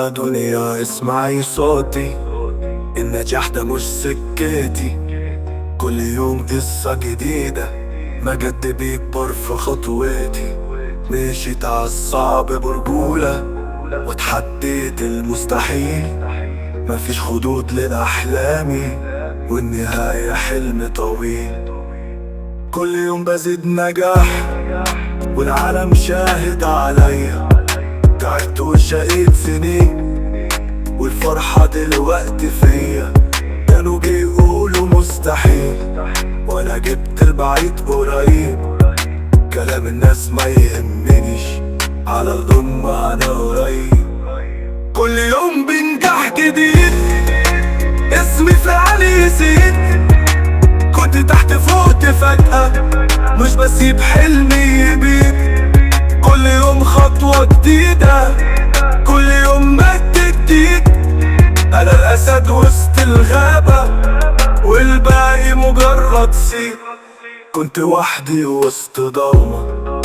يا دنيا اسمعي صوتي، النجاح ده مش سكتي. كل يوم قصة جديدة، مجد بيكبر في خطوتي. مشيت عالصعب برجولة وتحديت المستحيل. مفيش خدود لأحلامي والنهاية حلم طويل. كل يوم بزيد نجاح والعالم شاهد عليا. تعبت وشقيت سنين والفرحة دلوقتي فيا. كانوا بيقولوا مستحيل وانا جبت البعيد قريب. كلام الناس ما يهمنيش، على الأمة انا قريب. كل يوم بنجاح جديد، اسمي في علي يزيد. كنت تحت فوقت فجأة، مش بسيب حلمي يبيد. كل يوم خطوة جديدة، كل يوم مجد جديد. أنا الأسد وسط الغابة والباقي مجرد سيد. كنت وحدي وسط ضلمة،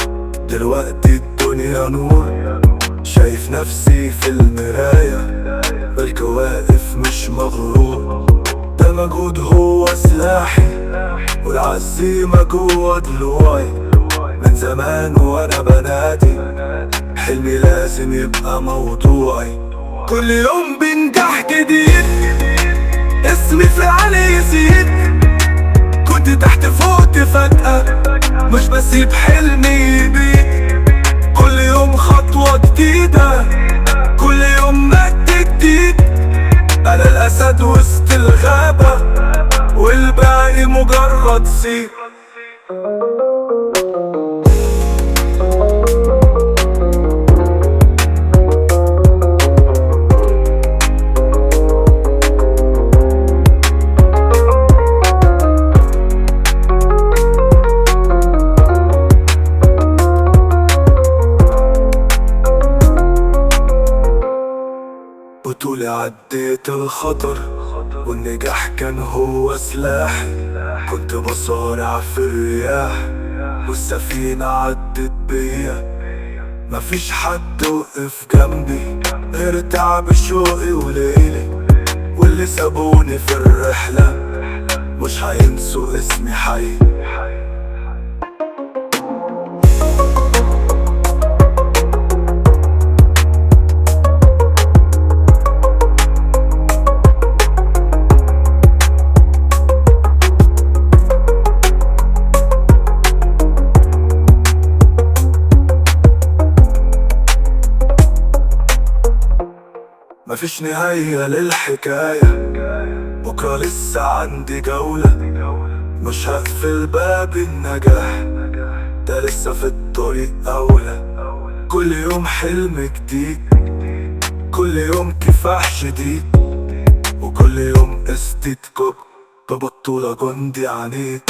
دلوقتي الدنيا نور. شايف نفسي في المراية، بلك واقف مش مغرور. ده مجهود هو سلاحي والعزيمة جوا ضلوعي. من زمان وانا بنادي حلمي لازم يبقى موضوعي. كل يوم بنجاح جديد، اسمي في علي يزيد. كنت تحت فوقت فجأة، مش بسيب حلمي يبيد. كل يوم خطوة جديدة، كل يوم مجد جديد. أنا الأسد وسط الغابة والباقي مجرد سيد. بطولي عديت الخطر والنجاح كان هو سلاحي. كنت بصارع في الرياح والسفينة عدت بيا. مفيش حد وقف جنبي غير تعب شوقي وليلي. واللي سابوني في الرحلة مش هينسوا اسمي حي. مفيش نهاية للحكاية، بكرة لسه عندي جولة. مش هقفل باب النجاح، ده لسه في الطريق أولى. كل يوم حلم جديد، كل يوم كفاح شديد. وكل يوم استيت كوب ببطولة جندي عنيد.